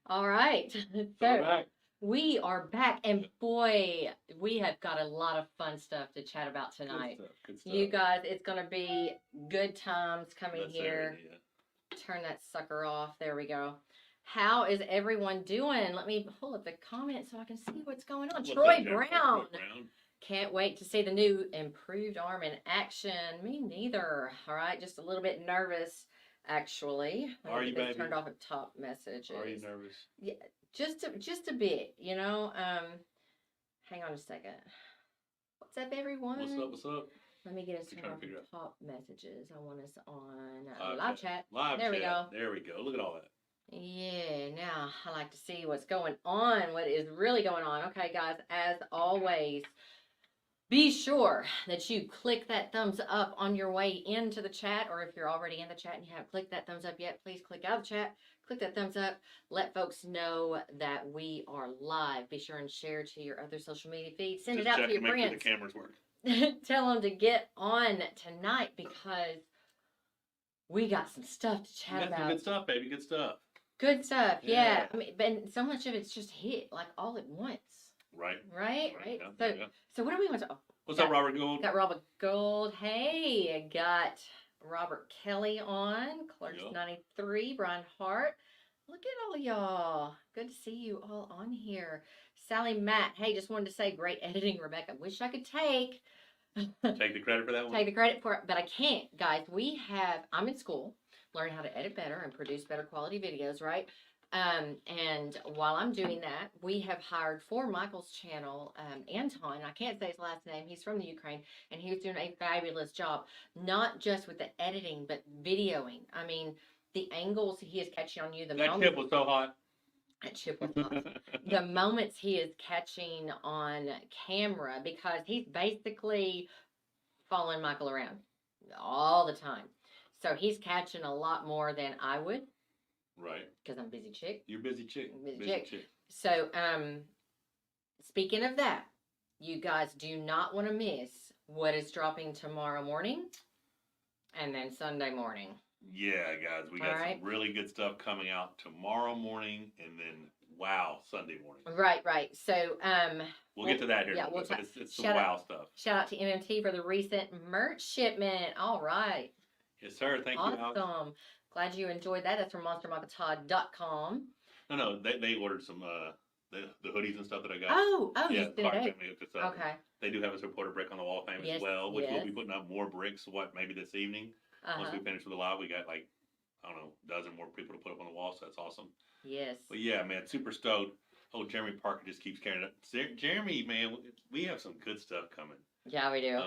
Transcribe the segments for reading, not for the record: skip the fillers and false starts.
All right. So we're So back. we are back, and boy, we have got a lot of fun stuff to chat about Good tonight. stuff. Good You stuff. guys, it's going to be good times coming Let's hear it. here. Yeah. Turn that sucker off. There we go. How is everyone doing? Let me pull up the comments so I can see what's going on. What's up, Troy Jeremy? Brown. Brown? Can't wait to see the new improved arm in action. Me neither. All right, just a little bit nervous, actually. Let Are me you, get this baby? turned off at top messages. Are you nervous? Yeah, just a bit, you know. Hang on a second. What's up, everyone? What's up? What's up? Let me get us You're turned trying off to figure at top messages. I want us on out. live chat. Live There chat. we go. There we go. Look at all that. Yeah, now I like to see what's going on, what is really going on. Okay, guys, as always, be sure that you click that thumbs up on your way into the chat, or if you're already in the chat and you haven't clicked that thumbs up yet, please click out of the chat, click that thumbs up, let folks know that we are live. Be sure and share to your other social media feeds, send Just it out check to your and make sure the friends. cameras work. Tell them to get on tonight because we got some stuff to chat We got about. some good stuff, baby. Good stuff. Good stuff, yeah. Yeah. I mean, but so much of it's just hit like all at once. Right. Right. Yeah, So, yeah. so what do we want to? Oh, What's up, Robert Gould? got Robert Gold. Hey, I got Robert Kelly on. Clerks Yeah. 93. Brian Hart. Look at all y'all. Good to see you all on here. Sally Matt. Hey, just wanted to say great editing, Rebecca. Wish I could take Take the credit for that one. take the credit for it, but I can't, guys. I'm in school, learn how to edit better and produce better quality videos, right? And while I'm doing that, we have hired for Michael's channel, Anton. I can't say his last name. He's from the Ukraine, and he was doing a fabulous job, not just with the editing, but videoing. I mean, the angles he is catching on you, that tip was so hot. That chip was hot. The moments he is catching on camera, because he's basically following Michael around all the time. So he's catching a lot more than I would. Right. Because I'm a busy chick. You're busy chick. Busy chick. So, speaking of that, you guys do not want to miss what is dropping tomorrow morning and then Sunday morning. Yeah, guys, we got some really good stuff coming out tomorrow morning and then Sunday morning. Right. So, we'll get to that here. Yeah, it's some wow stuff. Shout out to MMT for the recent merch shipment. All right. Yes, sir. Thank you, Alex. Awesome. Glad you enjoyed that. That's from monstermichaeltodd.com. No, they ordered some the hoodies and stuff that I got. Yeah, okay. They do have a supporter brick on the wall of fame as well, which we'll be putting up more bricks. Maybe this evening. Once we finish with the live, we got like I don't know, a dozen more people to put up on the wall, so that's awesome. Yes. But yeah, man, super stoked. Oh, Jeremy Parker just keeps carrying it. Jeremy, man, we have some good stuff coming. Yeah, we do.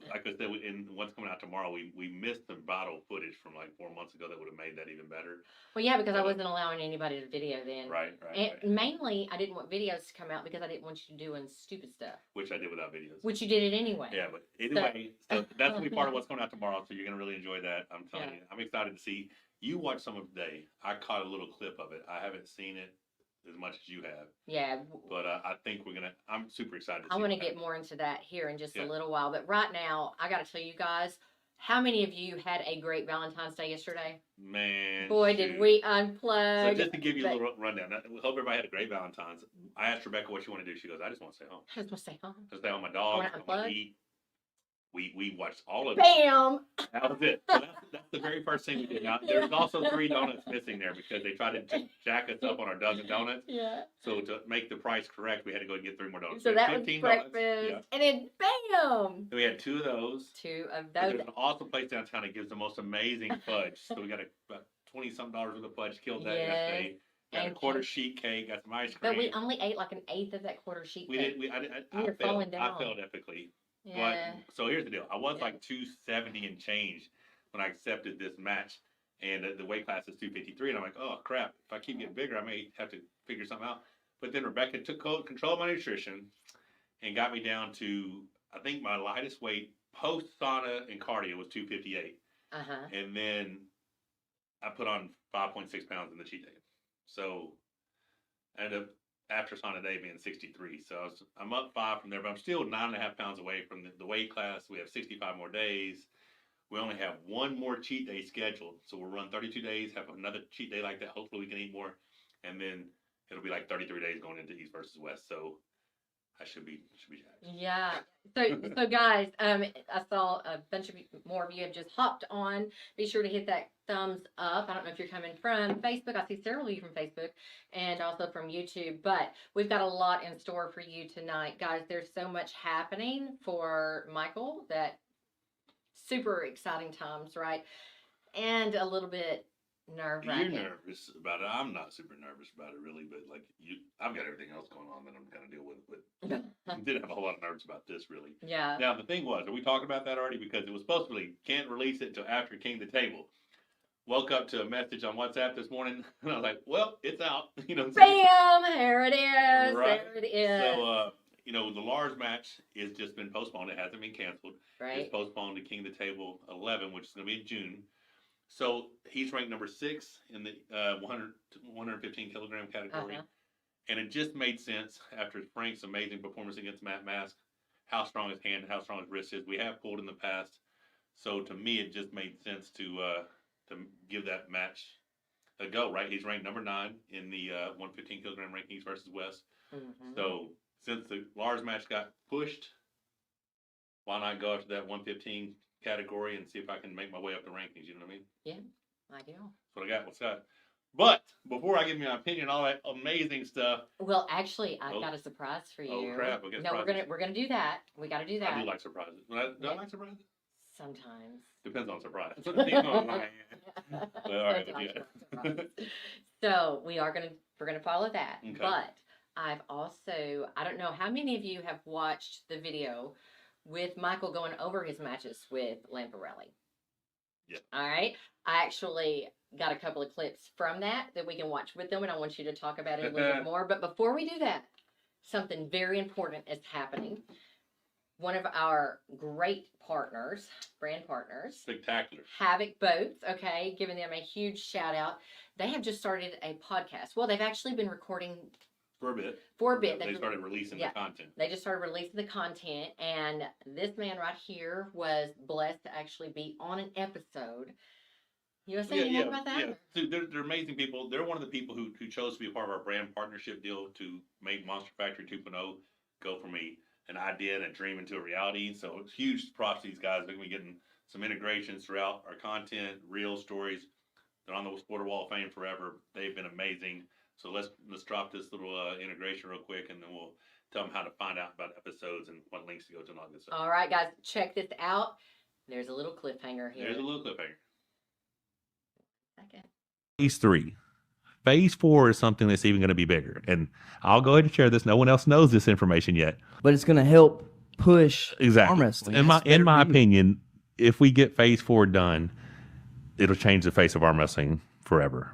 Like I said, in what's coming out tomorrow, we missed some bottle footage from like 4 months ago that would have made that even better. Well, yeah, because I wasn't allowing anybody to video then. Right. And mainly, I didn't want videos to come out because I didn't want you doing stupid stuff. Which I did without videos. Which you did it anyway. Yeah, but anyway, so that's going to be part of what's coming out tomorrow, so you're going to really enjoy that. I'm telling you. I'm excited to see. You watch some of today. I caught a little clip of it. I haven't seen it as much as you have. Yeah. But I think I'm super excited to see I want to get more into that here in just a little while. But right now, I got to tell you guys, how many of you had a great Valentine's Day yesterday? Man. Boy, did we unplug. So just to give you a little rundown, I hope everybody had a great Valentine's. I asked Rebecca what she wanted to do. She goes, I just want to stay home. I just want to stay home. Just stay home with my dog. I want to eat. We watched all of it. Bam! That was it. So that's the very first thing we did. Now, there's also 3 donuts missing there because they tried to jack us up on our dozen donuts. Yeah. So to make the price correct, we had to go and get 3 more donuts. So that was breakfast. Yeah. And then bam! So we had 2 of those. 2 of those. There's an awesome place downtown that gives the most amazing fudge. So we got about $20-something worth of fudge. Killed that yesterday. Got a quarter sheet cake. Got some ice cream. But we only ate like an eighth of that quarter sheet cake. We were falling down. I failed epically. Yeah. But so here's the deal. I was like 270 and change when I accepted this match, and the weight class is 253. And I'm like, oh crap! If I keep getting bigger, I may have to figure something out. But then Rebecca took control of my nutrition and got me down to, I think my lightest weight post sauna and cardio was 258. And then I put on 5.6 pounds in the cheat day. So I ended up, after sauna day, being 63. So I'm up 5 from there, but I'm still 9.5 pounds away from the weight class. We have 65 more days. We only have 1 more cheat day scheduled. So we'll run 32 days, have another cheat day like that. Hopefully we can eat more. and then it'll be like 33 days going into East versus West. So I should be jacked. Yeah. So guys, I saw a bunch of more of you have just hopped on. Be sure to hit that thumbs up. I don't know if you're coming from Facebook. I see several of you from Facebook and also from YouTube, but we've got a lot in store for you tonight, guys. There's so much happening for Michael that super exciting times, right? And a little bit nerve-wracking. You're nervous about it. I'm not super nervous about it, really, but like I've got everything else going on that I'm going to deal with. But I didn't have a whole lot of nerves about this, really. Yeah. Now the thing was, are we talking about that already? Because it was supposed to be can't release it until after King the Table. Woke up to a message on WhatsApp this morning, and I was like, "Well, it's out." Bam! Here it is. Right. There it is. So, the Lars match is just been postponed. It hasn't been canceled. Right. It's postponed to King the Table 11, which is going to be in June. So he's ranked number 6 in the 100 to 115 kilogram category. And it just made sense after Frank's amazing performance against Matt Mask, how strong his hand, how strong his wrist is. We have pulled in the past. So to me, it just made sense to give that match a go, right? He's ranked number 9 in the 115 kilogram rankings versus West. Mm-hmm. So since the Lars match got pushed, why not go after that 115 category and see if I can make my way up the rankings, you know what I mean? Yeah, I do. That's what I got. What's that? But before I give you my opinion, all that amazing stuff. Well, actually, I've got a surprise for you. Oh crap! We're gonna do that. We got to do that. I do like surprises. Do I like surprises? Sometimes. Depends on surprise. All right. So we're gonna follow that. Okay. But I don't know how many of you have watched the video with Michael going over his matches with Lamparelli. Yeah. All right. I actually got a couple of clips from that we can watch with them, and I want you to talk about it a little bit more. But before we do that, something very important is happening. One of our great partners, brand partners, spectacular, Havoc Boats, okay, giving them a huge shout out. They have just started a podcast. Well, they've actually been recording for a bit. They started releasing the content. They just started releasing the content, and this man right here was blessed to actually be on an episode. You want to say anything about that? Yeah, so they're amazing people. They're one of the people who chose to be a part of our brand partnership deal to make Monster Factory 2.0 go from an idea and a dream into a reality. So it's huge props to these guys. They're going to be getting some integrations throughout our content, real stories. They're on the Sporter Wall of Fame forever. They've been amazing. So let's drop this little integration real quick, and then we'll tell them how to find out about episodes and what links to go to and all this stuff. All right, guys, check this out. There's a little cliffhanger here. Okay. Phase 3. Phase 4 is something that's even going to be bigger. And I'll go ahead and share this. No one else knows this information yet. But it's going to help push arm wrestling. In my opinion, if we get Phase 4 done, it'll change the face of arm wrestling forever.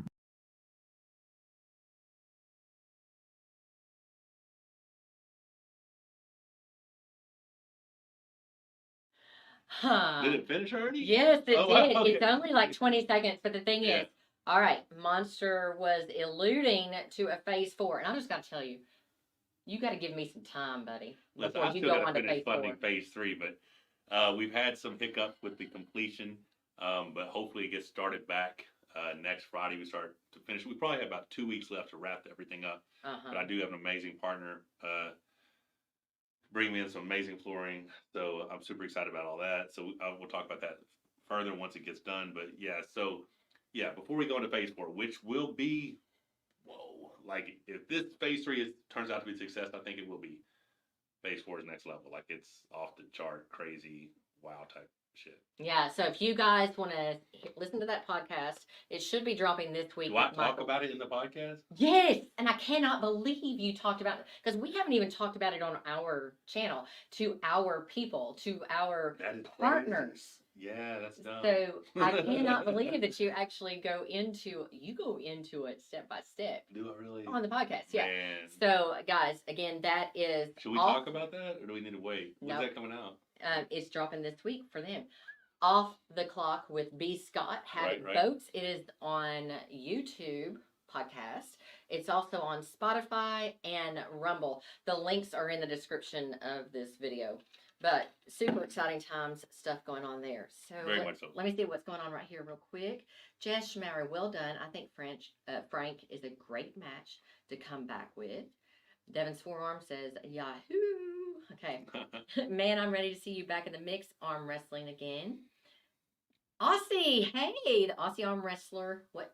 Huh. Did it finish already? Yes, it did. Wow, okay. It's only like 20 seconds, but the thing is, all right, Monster was alluding to a Phase 4, and I just got to tell you, you got to give me some time, buddy, before you go on to Phase 4. Funding Phase 3, but we've had some hiccups with the completion, but hopefully it gets started back next Friday. We start to finish. We probably have about 2 weeks left to wrap everything up, but I do have an amazing partner. Bring me in some amazing flooring, so I'm super excited about all that. So we'll talk about that further once it gets done. But before we go into Phase 4, which will be, like if this Phase 3 turns out to be a success, I think it will be Phase 4's next level. Like it's off the chart, crazy, wow type shit. Yeah, so if you guys want to listen to that podcast, it should be dropping this week. Do I talk about it in the podcast? Yes, and I cannot believe you talked about it, because we haven't even talked about it on our channel to our people, to our partners. Yeah, that's dumb. So I cannot believe that you actually go into it step by step. Do I really? On the podcast, yeah. Man. So guys, again, that is. Should we talk about that, or do we need to wait? When's that coming out? It's dropping this week for them. Off the Clock with BScott, Havoc Boats. It is on YouTube podcast. It's also on Spotify and Rumble. The links are in the description of this video. But super exciting times, stuff going on there. So, Very much so. Let me see what's going on right here real quick. Jess Schmauer, well done. I think Frank is a great match to come back with. Devin's forearm says, Yahoo! Okay. Man, I'm ready to see you back in the mix. Arm wrestling again. Aussie, hey, the Aussie arm wrestler. What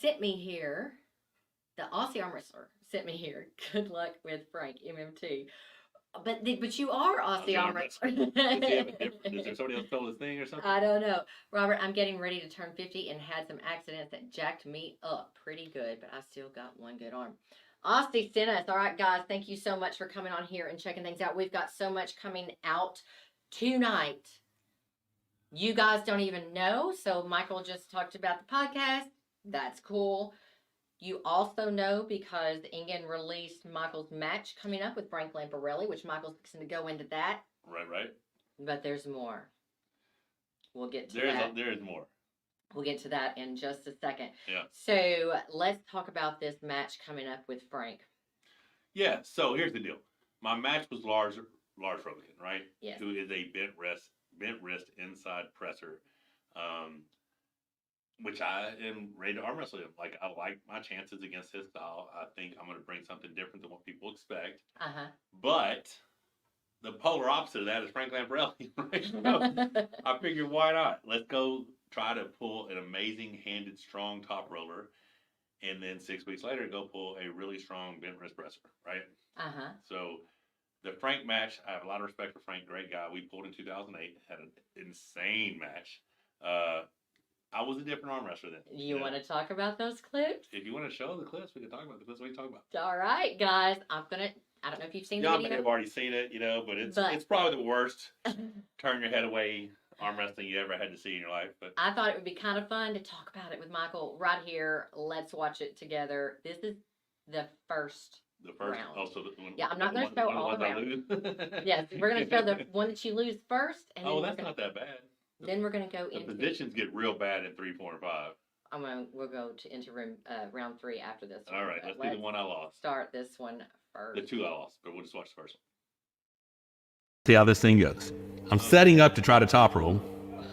sent me here? The Aussie arm wrestler sent me here. Good luck with Frank, MMT. But you are Aussie arm wrestler. Does there somebody else spell his thing or something? I don't know. Robert, I'm getting ready to turn 50 and had some accidents that jacked me up pretty good, but I still got one good arm. Austin sent us. All right, guys, thank you so much for coming on here and checking things out. We've got so much coming out tonight. You guys don't even know. So Michael just talked about the podcast. That's cool. You also know because Ingen released Michael's match coming up with Frank Lamparelli, which Michael's going to go into that. Right. But there's more. We'll get to that. There is more. We'll get to that in just a second. Yeah. So let's talk about this match coming up with Frank. Yeah. So here's the deal. My match was Lars Rogan, right? Yes. Who is a bent wrist inside presser, which I am ready to arm wrestle him. Like, I like my chances against his style. I think I'm going to bring something different than what people expect. But the polar opposite of that is Frank Lamparelli, right? So I figured, why not? Let's go try to pull an amazing handed, strong top roller, and then 6 weeks later, go pull a really strong bent wrist presser, right? So the Frank match, I have a lot of respect for Frank, great guy. We pulled in 2008, had an insane match. I was a different arm wrestler then. You want to talk about those clips? If you want to show the clips, we can talk about the clips. What are you talking about? All right, guys. I don't know if you've seen the video. Y'all may have already seen it, but it's probably the worst turn your head away arm wrestling you ever had to see in your life. But I thought it would be kind of fun to talk about it with Michael right here. Let's watch it together. This is the first round. Also, I'm not going to show all the rounds. Yes, we're going to show the one that you lose first. And then that's not that bad. Then we're going to go into... The positions get real bad in 3, 4, and 5. We'll go into round 3 after this one. All right, let's do the one I lost. Start this one first. The 2 I lost, but we'll just watch the first one. See how this thing goes. I'm setting up to try to top roll.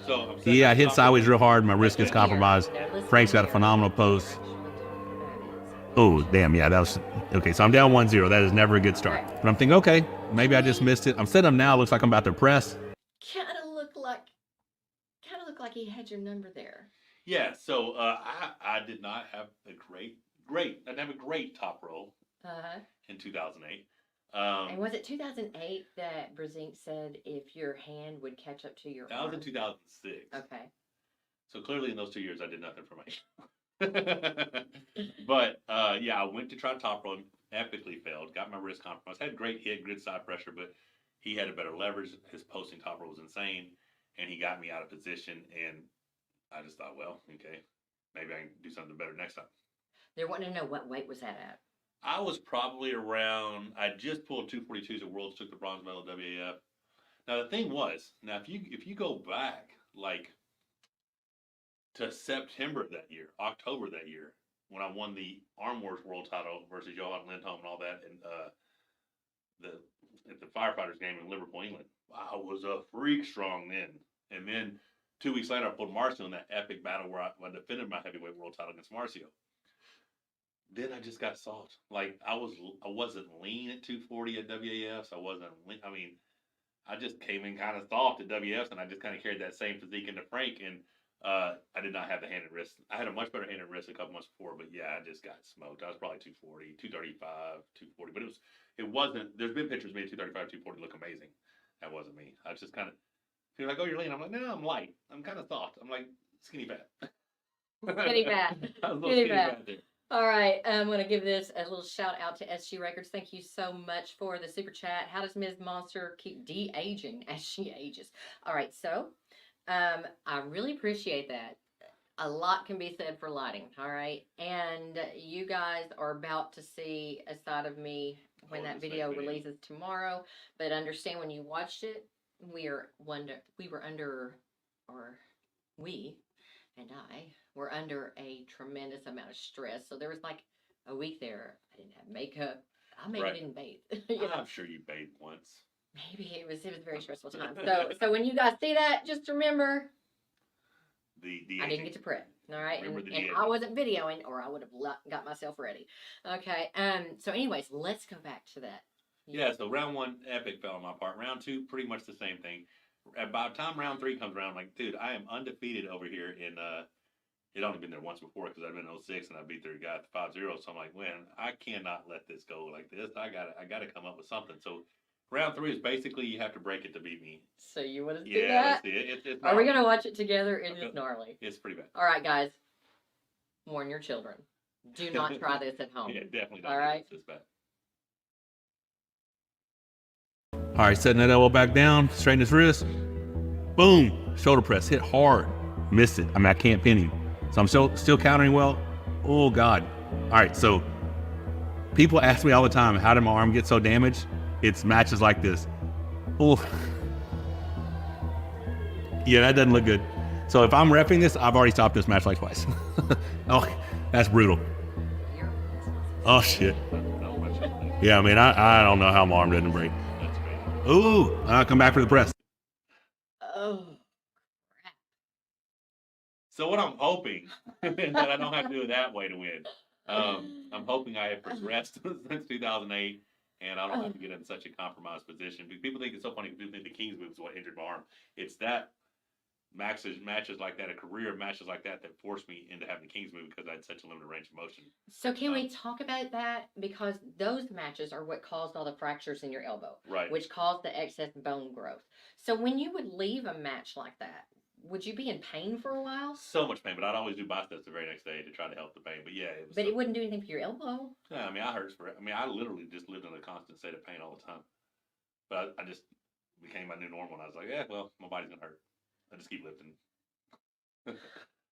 I hit sideways real hard. My wrist gets compromised. Frank's got a phenomenal post. Oh, damn, yeah, that was... Okay, so I'm down 1-0. That is never a good start. But I'm thinking, okay, maybe I just missed it. I'm setting up now. Looks like I'm about to press. Kind of look like he had your number there. Yeah, so I did not have a great I didn't have a great top roll in 2008. And was it 2008 that Brzezinski said if your hand would catch up to your arm? That was in 2006. Okay. So clearly in those 2 years I did nothing for my But I went to try to top roll him, epically failed, got my wrist compromised, had great hit, good side pressure, but he had a better leverage. His posting top roll was insane, and he got me out of position, and I just thought, well, okay, maybe I can do something better next time. They're wanting to know what weight was that at? I was probably around, I just pulled 242s at Worlds, took the bronze medal at WAF. Now, the thing was, if you go back, like, to September that year, October that year, when I won the Arm Wars World title versus Johan Lindholm and all that, and at the Firefighters game in Liverpool, England, I was a freak strong then. And then 2 weeks later, I pulled Marcio in that epic battle where I defended my heavyweight world title against Marcio. Then I just got soft. Like, I wasn't lean at 240 at WAFs. I just came in kind of soft at WFs, and I just kind of carried that same physique into Frank, and I did not have the hand and wrist. I had a much better hand and wrist a couple months before, but yeah, I just got smoked. I was probably 240, 235, 240, but it wasn't, there's been pictures of me at 235, 240 look amazing. That wasn't me. I was just kind of, people are like, oh, you're lean. I'm like, no, I'm light. I'm kind of soft. I'm like, skinny fat. Skinny fat. I was a little skinny fat there. All right, I'm going to give this a little shout out to SG Records. Thank you so much for the super chat. How does Ms. Monster keep de-aging as she ages? All right, so I really appreciate that. A lot can be said for lighting, all right? And you guys are about to see a side of me when that video releases tomorrow. But understand when you watched it, we were under a tremendous amount of stress. So there was like a week there, I didn't have makeup. I maybe didn't bathe. I'm sure you bathed once. maybe it was a very stressful time. So when you guys see that, just remember I didn't get to prep. All right. And I wasn't videoing or I would have got myself ready. Okay. So anyways, let's go back to that. Yeah, so round 1, epic fell on my part. Round 2, pretty much the same thing. About the time round 3 comes around, I'm like, dude, I am undefeated over here in it only been there once before because I've been in 06 and I beat their guy at 5-0. So I'm like, man, I cannot let this go like this. I gotta come up with something. So round 3 is basically you have to break it to beat me. So you want to see that? Yeah, let's see it. It's Are we gonna watch it together? It is gnarly. It's pretty bad. All right, guys. Warn your children. Do not try this at home. Yeah, definitely don't. All right. It's bad. All right, setting that elbow back down, straighten his wrist. Boom, shoulder press, hit hard. Missed it. I mean, I can't pin him. So I'm still countering well. Oh, God. All right, so people ask me all the time, how did my arm get so damaged? It's matches like this. Oh, yeah, that doesn't look good. So if I'm repping this, I've already stopped this match like twice. Oh, that's brutal. Oh, shit. Yeah, I mean, I don't know how my arm didn't break. Ooh, I'll come back for the press. Oh, crap. So what I'm hoping, that I don't have to do it that way to win. I'm hoping I have progressed since 2008, and I don't have to get in such a compromised position. People think it's so funny. People think the King's move is what injured my arm. It's that matches like that, a career of matches like that forced me into having the King's move because I had such a limited range of motion. So can we talk about that? Because those matches are what caused all the fractures in your elbow. Right. Which caused the excess bone growth. So when you would leave a match like that, would you be in pain for a while? So much pain, but I'd always do biceps the very next day to try to help the pain. But yeah, But it wouldn't do anything for your elbow. Yeah, I mean, I hurts for it. I mean, I literally just lived in a constant state of pain all the time. But I just became my new normal, and I was like, yeah, well, my body's gonna hurt. I just keep lifting.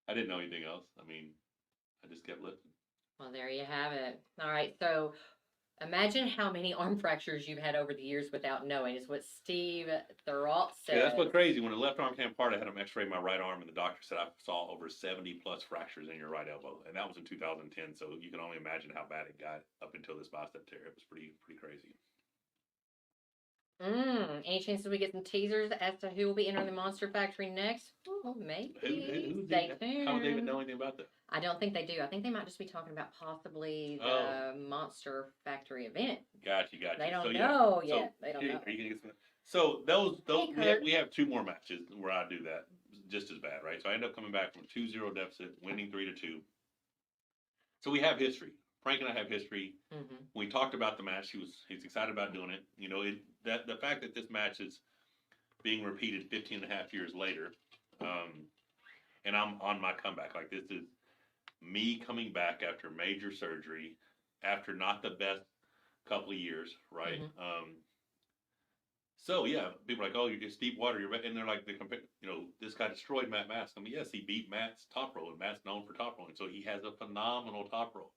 I didn't know anything else. I mean, I just kept lifting. Well, there you have it. All right, so imagine how many arm fractures you've had over the years without knowing, is what Steve Thuralt said. Yeah, that's what's crazy. When the left arm came apart, I had him x-ray my right arm, and the doctor said I saw over 70 plus fractures in your right elbow. And that was in 2010, so you can only imagine how bad it got up until this bicep tear. It was pretty crazy. Any chances we get some teasers as to who will be entering the Monster Factory next? Oh, maybe. Stay tuned. How would they even know anything about that? I don't think they do. I think they might just be talking about possibly the Monster Factory event. Gotcha. They don't know yet. So, they don't know. Are you gonna get some? So we have 2 more matches where I do that just as bad, right? So I end up coming back from 2-0 deficit, winning 3-2. So we have history. Frank and I have history. Mm-hmm. When we talked about the match, he's excited about doing it. You know, the fact that this match is being repeated 15 and a half years later, and I'm on my comeback. Like, this is me coming back after major surgery, after not the best couple of years, right? Mm-hmm. So yeah, people are like, oh, you're just deep water. And they're like, this guy destroyed Matt Mask. I mean, yes, he beat Matt's top roll, and Matt's known for top rolling, so he has a phenomenal top roll.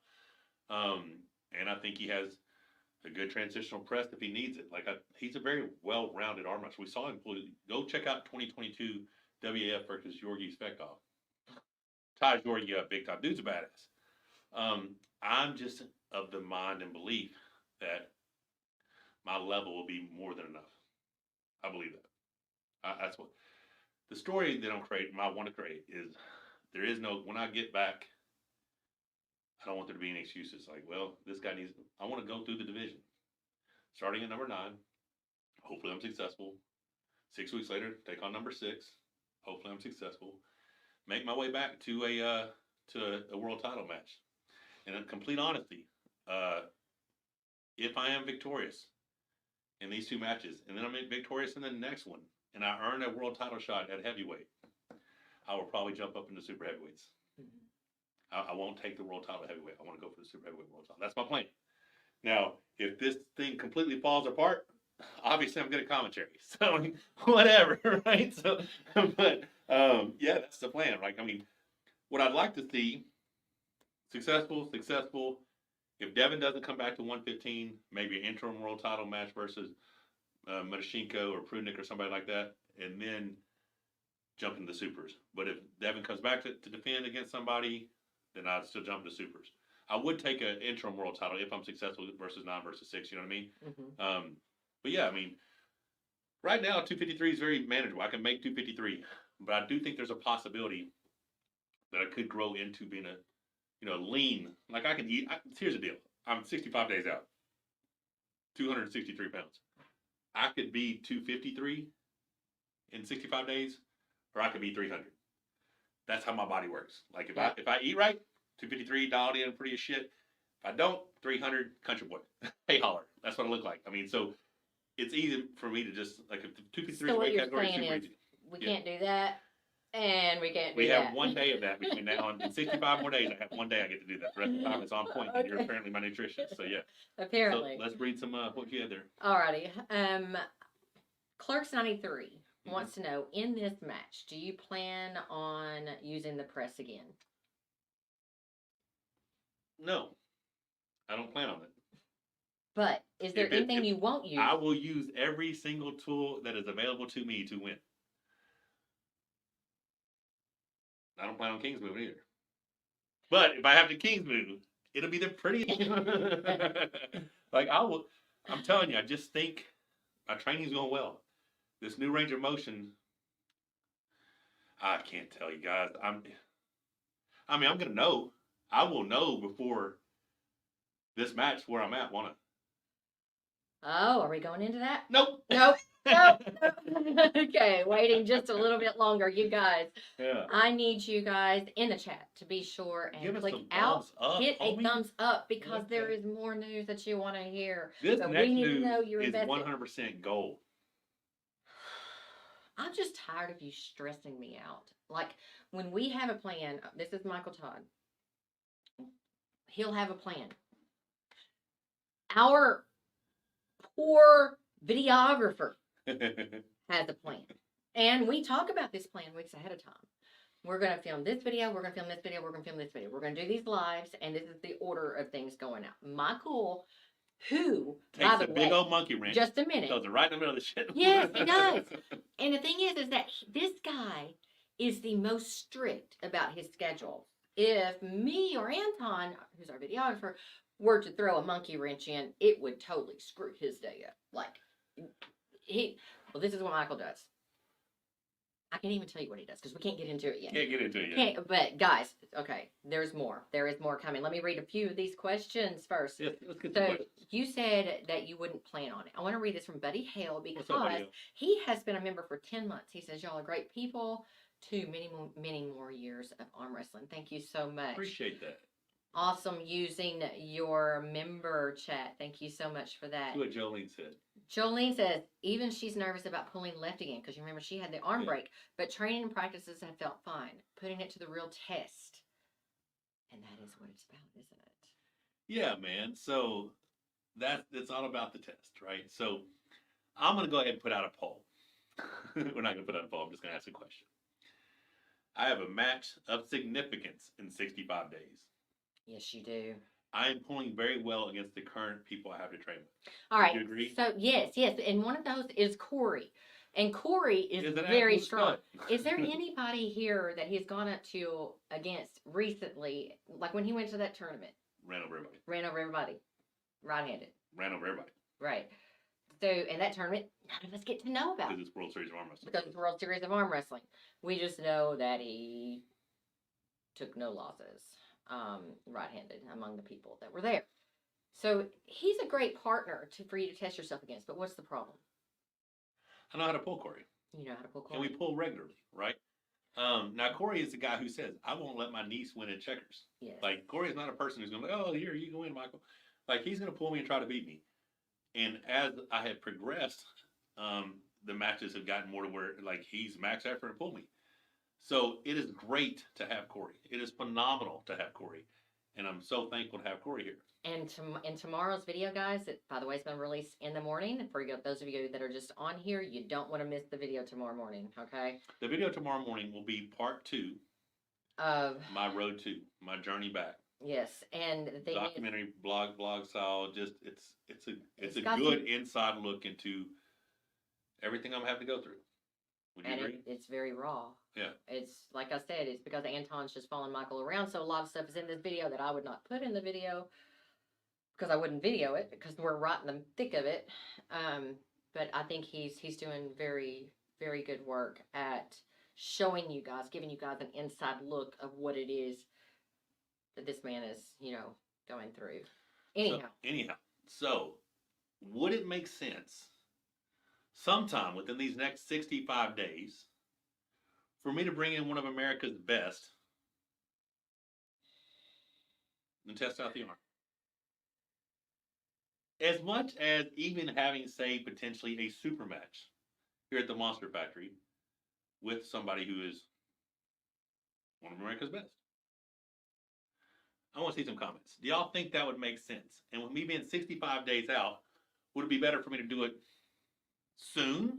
And I think he has a good transitional press if he needs it. Like, he's a very well-rounded arm wrestler. We saw him go check out 2022 WAF versus Georgi Svetkov. Ty Georgi up big time. Dude's a badass. I'm just of the mind and belief that my level will be more than enough. I believe that. That's what the story that I want to create is. There is no, when I get back, I don't want there to be any excuses like, well, this guy needs, I want to go through the division. Starting at number 9. Hopefully I'm successful. 6 weeks later, take on number 6. Hopefully I'm successful. Make my way back to a world title match. And in complete honesty, if I am victorious in these 2 matches, and then I'm victorious in the next one, and I earn a world title shot at heavyweight, I will probably jump up into super heavyweights. I won't take the world title heavyweight. I want to go for the super heavyweight world title. That's my plan. Now, if this thing completely falls apart, obviously I'm good at commentary. So whatever, right? So, but yeah, that's the plan. Like, I mean, what I'd like to see, successful. If Devin doesn't come back to 115, maybe an interim world title match versus Matyshenko or Prudnik or somebody like that, and then jump into the supers. But if Devin comes back to defend against somebody, then I'd still jump to supers. I would take an interim world title if I'm successful versus 9 versus 6. You know what I mean? Mm-hmm. But yeah, I mean, Right now, 253 is very manageable. I can make 253, but I do think there's a possibility that I could grow into being a, lean. Like I can eat. Here's the deal. I'm 65 days out, 263 pounds. I could be 253 in 65 days, or I could be 300. That's how my body works. Like if I eat right, 253 dialed in pretty as shit. If I don't, 300 country boy. Hey holler. That's what I look like. I mean, so it's easy for me to just like if the 253 So what weight you're category is saying super is easy. we can't do that, and we can't do We that. have 1 day of that between now and in 65 more days. I have 1 day I get to do that. The rest of the time it's on point. And you're Okay. apparently my nutritionist. So yeah. Apparently. So let's read some what you had there. Alrighty. Clerks 93 wants to know, in this match, do you plan on using the press again? No. I don't plan on it. But is there anything you won't use? I will use every single tool that is available to me to win. I don't plan on King's move either. But if I have the King's move, it'll be the prettiest. Like I'm telling you, I just think my training's going well. This new range of motion, I can't tell you guys. I'm gonna know. I will know before this match where I'm at, won't I? Oh, are we going into that? Nope. Nope. Nope. Okay, waiting just a little bit longer, you guys. Yeah. I need you guys in the chat to be sure and click out, hit a thumbs up because there is more news that you want to hear. This but next we need news to know you're is invested. 100% gold. I'm just tired of you stressing me out. Like when we have a plan, this is Michael Todd. He'll have a plan. Our poor videographer has a plan. And we talk about this plan weeks ahead of time. We're going to film this video, we're going to film this video, we're going to film this video. We're going to do these lives, and this is the order of things going out. Michael, who, takes a big old monkey wrench. Just a minute. Throws it right in the middle of the shit. Yes, he does. And the thing is that this guy is the most strict about his schedule. If me or Anton, who's our videographer, were to throw a monkey wrench in, it would totally screw his day up. Like, this is what Michael does. I can't even tell you what he does because we can't get into it yet. Can't get into it yet. But guys, okay, there's more. There is more coming. Let me read a few of these questions first. Yes, let's get So you said that you wouldn't plan on it. I want to read this from Buddy Hale because he has been a member for 10 months. He says, y'all are great people. To many more years of arm wrestling. Thank you so much. Appreciate that. Awesome using your member chat. Thank you so much for that. That's what Jolene said. Jolene says, even she's nervous about pulling left again because you remember she had the arm break, but training and practices have felt fine. Putting it to the real test. And that is what it's about, isn't it? Yeah, man. So it's all about the test, right? So I'm going to go ahead and put out a poll. We're not going to put out a poll. I'm just going to ask a question. I have a match of significance in 65 days. Yes, you do. I am pulling very well against the current people I have to train with. All right. Do you agree? So, yes. And one of those is Corey. And Corey is very strong. Is there anybody here that he's gone up to against recently, like when he went to that tournament? Ran over everybody. Ran over everybody. Right-handed. Ran over everybody. Right. So, in that tournament, none of us get to know about. Because it's World Series of Arm Wrestling. Because it's World Series of Arm Wrestling. We just know that he took no losses, right-handed, among the people that were there. So, he's a great partner for you to test yourself against. But what's the problem? I know how to pull Corey. You know how to pull Corey. And we pull regularly, right? Now, Corey is the guy who says, I won't let my niece win in checkers. Yes. Like, Corey is not a person who's going to be like, oh, here, you can win, Michael. Like, he's going to pull me and try to beat me. And as I have progressed, the matches have gotten more to where, like, he's max effort to pull me. So it is great to have Corey. It is phenomenal to have Corey. And I'm so thankful to have Corey here. And in tomorrow's video, guys, it, by the way, it's been released in the morning. For those of you that are just on here, you don't want to miss the video tomorrow morning, okay? The video tomorrow morning will be part 2 of my road to, my journey back. Yes, and the documentary blog style. Just it's a good inside look into everything I'm gonna have to go through. Would you agree? It's very raw. Yeah. It's like I said, it's because Anton's just following Michael around, so a lot of stuff is in this video that I would not put in the video because I wouldn't video it because we're right in the thick of it. but I think he's doing very, very good work at showing you guys, giving you guys an inside look of what it is that this man is, going through. Anyhow, so would it make sense sometime within these next 65 days for me to bring in one of America's best and test out the arm? As much as even having, say, potentially a super match here at the Monster Factory with somebody who is one of America's best. I want to see some comments. Do y'all think that would make sense? And with me being 65 days out, would it be better for me to do it soon?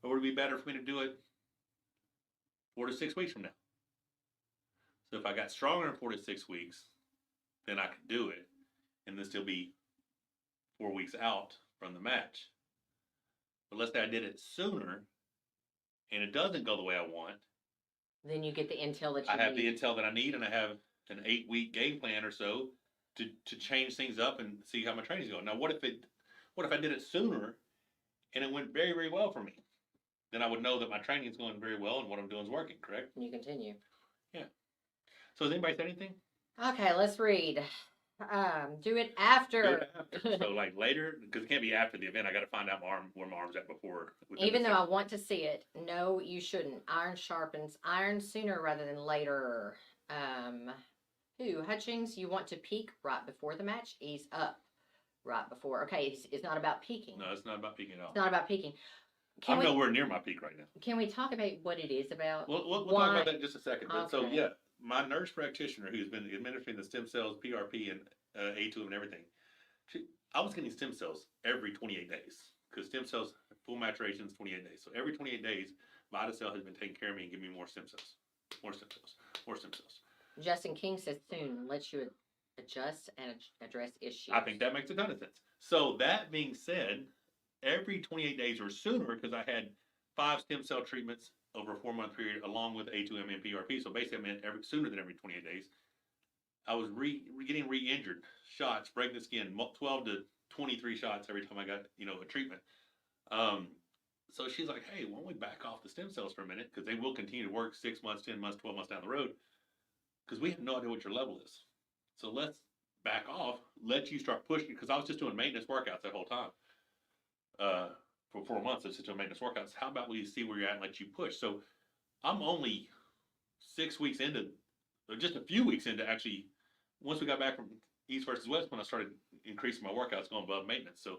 Or would it be better for me to do it 4 to 6 weeks from now? So if I got stronger in 4 to 6 weeks, then I could do it and then still be 4 weeks out from the match. But let's say I did it sooner and it doesn't go the way I want. Then you get the intel that you need. I have the intel that I need, and I have an 8-week game plan or so to change things up and see how my training's going. Now, what if I did it sooner and it went very, very well for me? Then I would know that my training is going very well and what I'm doing is working, correct? You continue. Yeah. So has anybody said anything? Okay, let's read. Do it after. Do it after. So like later, because it can't be after the event. I got to find out where my arm's at before. Even though I want to see it, no, you shouldn't. Iron sharpens iron sooner rather than later. Hutchings, you want to peak right before the match? Ease up right before. Okay, it's not about peaking. No, it's not about peaking at all. It's not about peaking. I'm nowhere near my peak right now. Can we talk about what it is about? We'll talk about that in just a second. But Okay. So yeah, my nurse practitioner who's been administering the stem cells, PRP, and A2 and everything, I was getting stem cells every 28 days because stem cells, full maturation is 28 days. So every 28 days, VitaCell has been taking care of me and giving me more stem cells, more stem cells, more stem cells. Justin King says soon lets you adjust and address issues. I think that makes a ton of sense. So that being said, every 28 days or sooner, because I had 5 stem cell treatments over a 4-month period, along with A2M and PRP. So basically, I meant sooner than every 28 days. I was getting re-injured, shots, breaking the skin, 12 to 23 shots every time I got a treatment. So she's like, hey, why don't we back off the stem cells for a minute, because they will continue to work 6 months, 10 months, 12 months down the road, because we have no idea what your level is. So let's back off, let you start pushing, because I was just doing maintenance workouts that whole time. For 4 months, I was just doing maintenance workouts. How about we see where you're at and let you push? So I'm only 6 weeks into, or just a few weeks into actually, once we got back from East versus West, when I started increasing my workouts, going above maintenance. So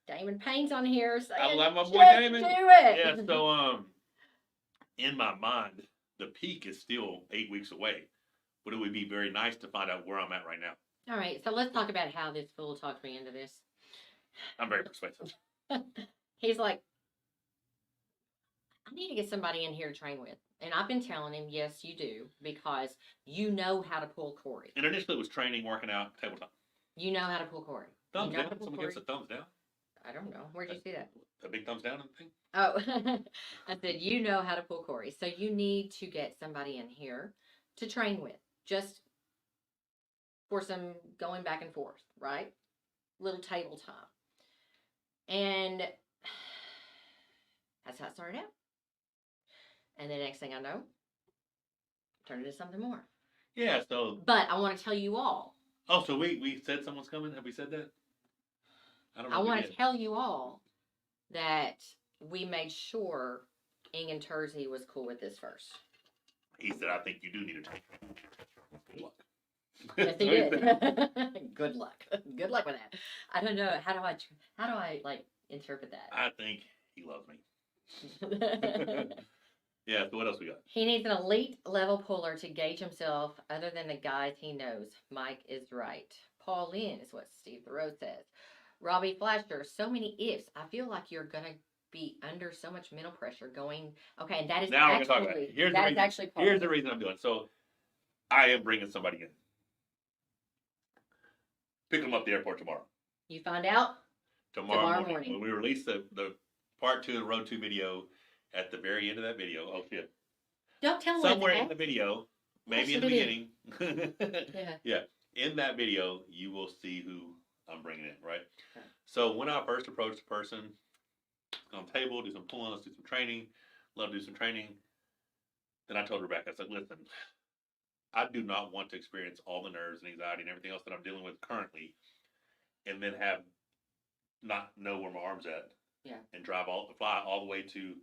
Damon Payne's on here saying, I love my boy just Damon. do it. Yeah, so in my mind, the peak is still 8 weeks away, but it would be very nice to find out where I'm at right now. All right, so let's talk about how this fool talked me into this. I'm very persuasive. He's like, I need to get somebody in here to train with. And I've been telling him, yes, you do, because you know how to pull Corey. And initially it was training, working out, tabletop. You know how to pull Corey. Thumbs down. Someone gives a thumbs down. I don't know. Where'd you see that? A big thumbs down thing? Oh, I said, you know how to pull Corey. So you need to get somebody in here to train with. Just for some going back and forth, right? Little table time. And that's how it started out. And the next thing I know, turned into something more. Yeah, so. But I want to tell you all. Oh, so we said someone's coming? Have we said that? I don't know. I want to tell you all that we made sure Ingen Terzi was cool with this first. He said, I think you do need a trainer. Good luck. Yes, he did. Good luck. Good luck with that. I don't know. How do I like interpret that? I think he loves me. Yeah, so what else we got? He needs an elite level puller to gauge himself other than the guys he knows. Mike is right. Paul Lynn is what Steve Thoreau says. Robbie Flasher, so many ifs. I feel like you're going to be under so much mental pressure going. Okay, and that is now actually, we're going to talk about it. that is actually part Here's the reason I'm doing it. So I am bringing somebody in. Picking them up at the airport tomorrow. You find out? Tomorrow morning. When we release the part 2 of the Road 2 video, at the very end of that video, oh shit. Don't tell me somewhere in the video, maybe in the beginning. Yeah. Yeah. In that video, you will see who I'm bringing in, right? Okay. So when I first approached the person, on the table, do some pulling, let's do some training, love to do some training. Then I told Rebecca, I said, listen, I do not want to experience all the nerves and anxiety and everything else that I'm dealing with currently, and then have not know where my arm's at, and fly all the way to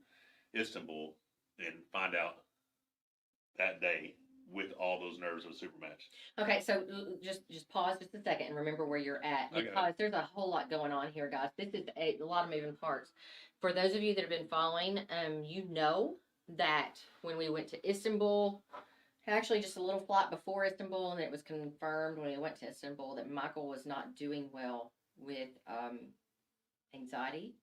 Istanbul and find out that day with all those nerves of a super match. Okay, so just pause just a second and remember where you're at, because there's a whole lot going on here, guys. This is a lot of moving parts. For those of you that have been following, you know that when we went to Istanbul, actually just a little flight before Istanbul, and it was confirmed when we went to Istanbul that Michael was not doing well with anxiety,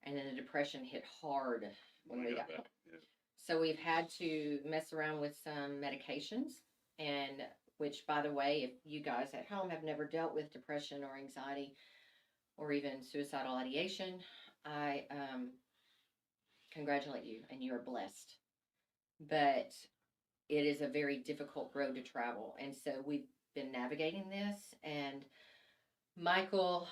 and then the depression hit hard when we got home. Yeah. So we've had to mess around with some medications, and which, by the way, if you guys at home have never dealt with depression or anxiety or even suicidal ideation, I congratulate you, and you are blessed. But it is a very difficult road to travel, and so we've been navigating this, and Michael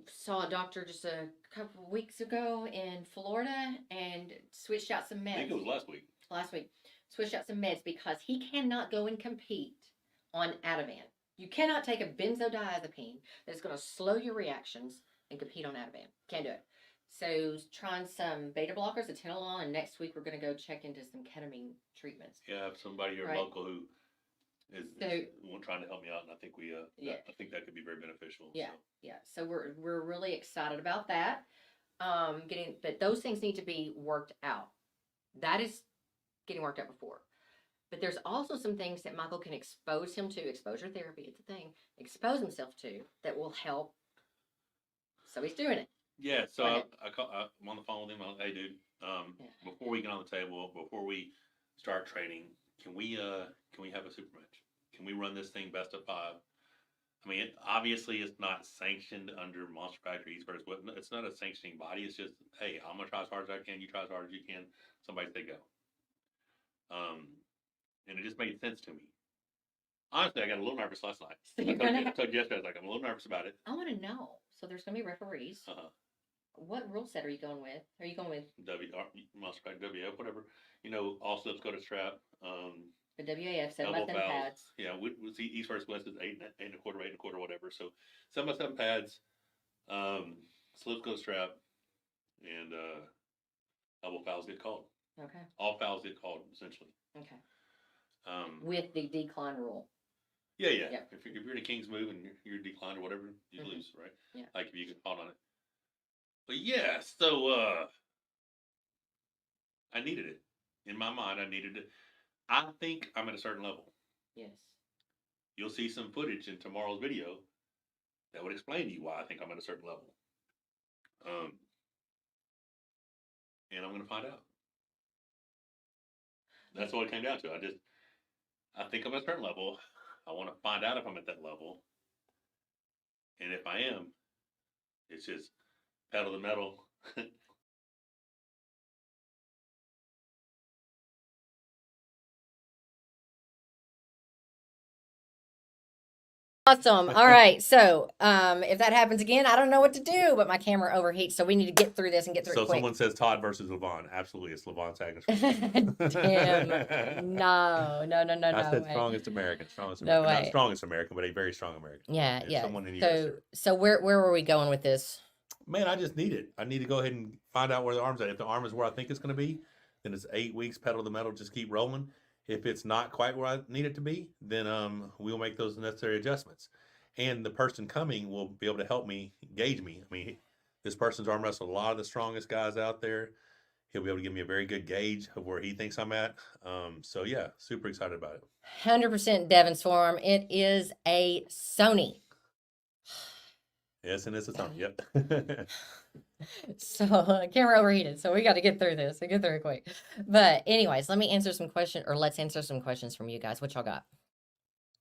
saw a doctor just a couple of weeks ago in Florida and switched out some meds. I think it was last week. Last week. Switched out some meds because he cannot go and compete on Ativan. You cannot take a benzodiazepine that's going to slow your reactions and compete on Ativan. Can't do it. So trying some beta blockers, atenolol, and next week we're going to go check into some ketamine treatments. Yeah, I have somebody here local who is trying to help me out, and I think I think that could be very beneficial. So we're really excited about that. But those things need to be worked out. That is getting worked out before. But there's also some things that Michael can expose him to. Exposure therapy is the thing. Expose himself to that will help. So he's doing it. Yeah. So I'm on the phone with him. I'm like, hey, dude. Before we get on the table, before we start training, can we have a super match? Can we run this thing best of 5? I mean, obviously it's not sanctioned under Monster Factory East Coast. It's not a sanctioning body. It's just, hey, I'm gonna try as hard as I can. You try as hard as you can. Somebody say go. And it just made sense to me. Honestly, I got a little nervous last night. So I told you yesterday, I was like, I'm a little nervous about it. I want to know. So there's gonna be referees. What rule set are you going with? Are you going with Monster Factory WF, whatever? All slips go to strap. The WAF 7x7 pads. Yeah, we see East versus West is 8 and a quarter, whatever. So 7x7 pads, slips go to strap, and double fouls get called. Okay. All fouls get called essentially. Okay. With the decline rule. Yeah. If you're in a king's move and you're declined or whatever, you lose, right? Yeah. Like if you get caught on it. But yeah, so I needed it. In my mind, I needed it. I think I'm at a certain level. Yes. You'll see some footage in tomorrow's video that would explain to you why I think I'm at a certain level. And I'm going to find out. That's what it came down to. I think I'm at a certain level. I want to find out if I'm at that level. And if I am, it's just pedal to the metal. Awesome. All right. So, if that happens again, I don't know what to do, but my camera overheats, so we need to get through this and get through it quick. So someone says Todd versus Levon. Absolutely, it's Levon's Agnes. Damn. No. I said strongest American. No way. Not strongest American, but a very strong American. Yeah. Someone in the so where were we going with this? Man, I just need it. I need to go ahead and find out where the arm's at. If the arm is where I think it's going to be, then it's 8 weeks, pedal to the metal, just keep rolling. If it's not quite where I need it to be, then we'll make those necessary adjustments. And the person coming will be able to help me, gauge me. I mean, this person's arm wrestled a lot of the strongest guys out there. He'll be able to give me a very good gauge of where he thinks I'm at. So, yeah, super excited about it. 100% Devin's form. It is a Sony. Yes, and it's a Sony. Yep. So camera overheated, so we got to get through this and get through it quick. But anyways, let's answer some questions from you guys. What y'all got?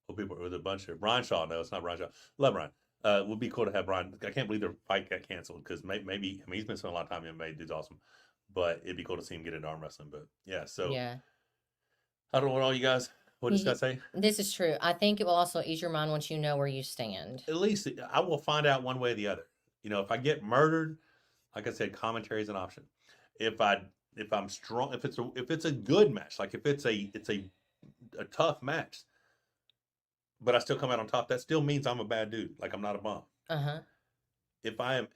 Well, people with a bunch of Brian Shaw. No, it's not Brian Shaw. Love Brian. It would be cool to have Brian. I can't believe the fight got canceled because maybe he's been spending a lot of time in MMA. Dude's awesome, but it'd be cool to see him get into arm wrestling. But yeah, so yeah, I don't know what all you guys What does Scott say? This is true. I think it will also ease your mind once you know where you stand. At least I will find out one way or the other. If I get murdered, like I said, commentary is an option. If I'm strong, if it's a good match, like if it's a tough match, but I still come out on top, that still means I'm a bad dude. Like I'm not a bum. If I'm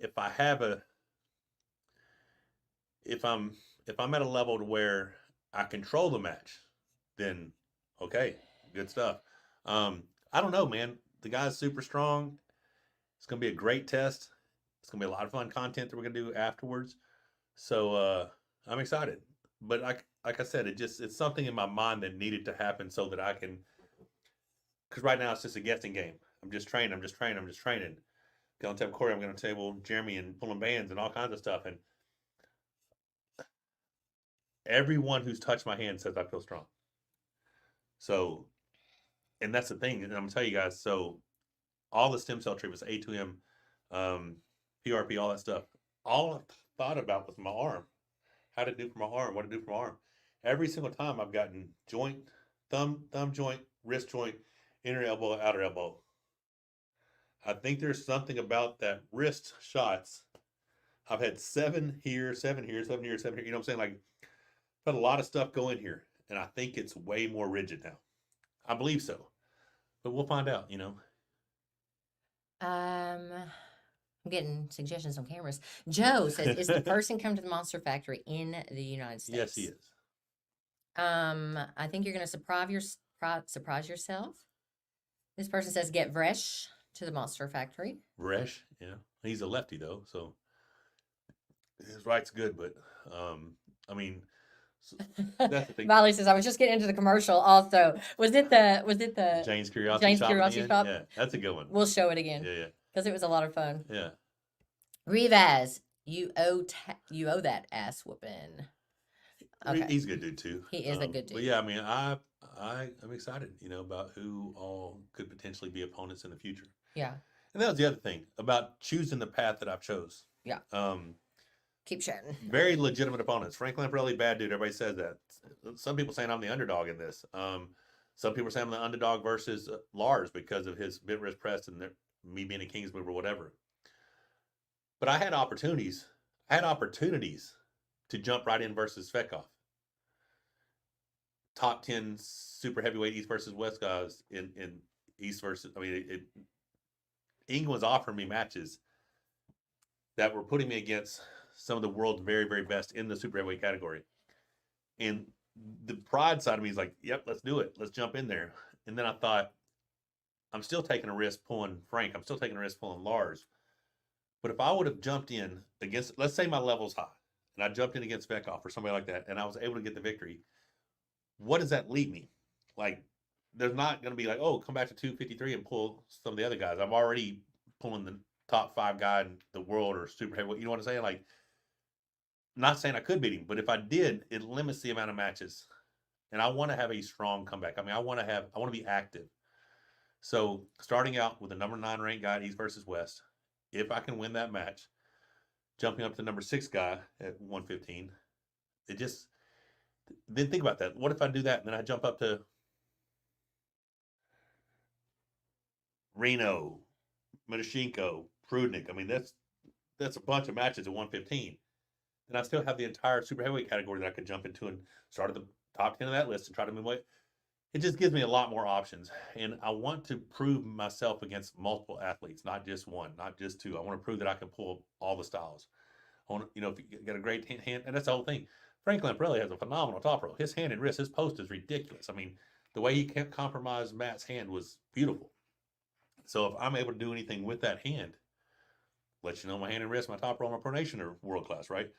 at a level to where I control the match, then okay, good stuff. I don't know, man. The guy's super strong. It's gonna be a great test. It's gonna be a lot of fun content that we're gonna do afterwards. So I'm excited. But like I said, it's something in my mind that needed to happen so that I can. Because right now it's just a guessing game. I'm just training. Going to table Corey. I'm going to table Jeremy and pulling bands and all kinds of stuff. And everyone who's touched my hand says I feel strong. So, and that's the thing. And I'm going to tell you guys. So, all the stem cell treatments, A2M, PRP, all that stuff. All I thought about was my arm. How to do for my arm. What to do for my arm. Every single time I've gotten joint, thumb joint, wrist joint, inner elbow, outer elbow. I think there's something about that wrist shots. I've had 7 here, 7 here, 7 here, 7 here. You know what I'm saying? Like, I've had a lot of stuff go in here, and I think it's way more rigid now. I believe so, but we'll find out. I'm getting suggestions on cameras. Joe says, "Is the person come to the Monster Factory in the United States?" Yes, he is. I think you're going to surprise yourself. This person says, "Get Vresh to the Monster Factory." Vresh, yeah, he's a lefty though, so his right's good. But I mean, that's the thing. Molly says, "I was just getting into the commercial. Also, was it the Jane's Curiosity Shop? Yeah, that's a good one. We'll show it again. Yeah, because it was a lot of fun. Yeah. Revaz, you owe that ass whooping. Okay. He's a good dude too. He is a good dude. But yeah, I mean, I'm excited, about who all could potentially be opponents in the future. Yeah. And that was the other thing about choosing the path that I've chose. Yeah. Keep chatting. Very legitimate opponents. Frank Lamparelli, bad dude. Everybody says that. Some people saying I'm the underdog in this. Some people saying I'm the underdog versus Lars because of his bent wrist press and me being a King's move or whatever. But I had opportunities. To jump right in versus Svetkov. Top 10 super heavyweight East versus West guys in East versus. I mean, England's offering me matches that were putting me against some of the world's very, very best in the super heavyweight category. And the pride side of me is like, yep, let's do it. Let's jump in there. And then I thought, I'm still taking a risk pulling Frank. I'm still taking a risk pulling Lars. But if I would have jumped in against, let's say my level's high, and I jumped in against Svetkov or somebody like that, and I was able to get the victory, what does that leave me? Like, there's not going to be like, oh, come back to 253 and pull some of the other guys. I'm already pulling the top 5 guy in the world or super heavyweight. You know what I'm saying? Like, not saying I could beat him, but if I did, it limits the amount of matches. And I want to have a strong comeback. I mean, I want to be active. So starting out with the number 9 ranked guy at East versus West, if I can win that match, jumping up to number 6 guy at 115, then think about that. What if I do that and then I jump up to Reno, Medashenko, Prudnik? I mean, that's a bunch of matches at 115. Then I still have the entire super heavyweight category that I could jump into and start at the top 10 of that list and try to move away. It just gives me a lot more options. And I want to prove myself against multiple athletes, not just one, not just 2. I want to prove that I can pull all the styles. I want, if you got a great hand, and that's the whole thing. Frank Lamparelli has a phenomenal top row. His hand and wrist, his post is ridiculous. I mean, the way he compromised Matt's hand was beautiful. So if I'm able to do anything with that hand, let you know my hand and wrist, my top row, and my pronation are world class, right?